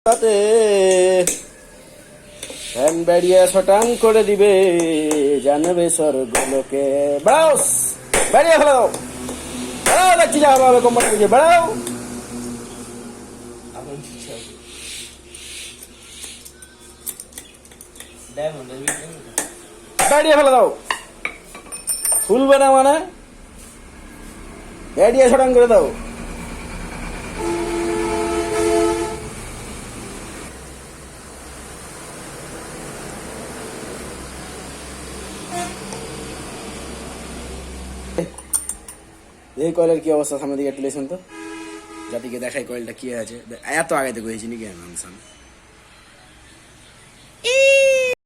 তাতে ফ্যান বেরিয়ে শটাং করে দিবে, জানবে স্বর্গলোকে। বেড়াও, বেরিয়ে ফেলো, বেড়াও, দেখছি যা হবে কোম্পানি বুঝে, বেড়াও। বেরিয়ে ফেলে দাও, খুলবে না মানে বেরিয়ে শটাং করে দাও। এই কয়েলের কি অবস্থা, সামনের দিকে একটু লেছেন তো, জাতিকে দেখাই কয়েলটা কি আছে। এত আগে থেকে হয়েছে নাকি আমি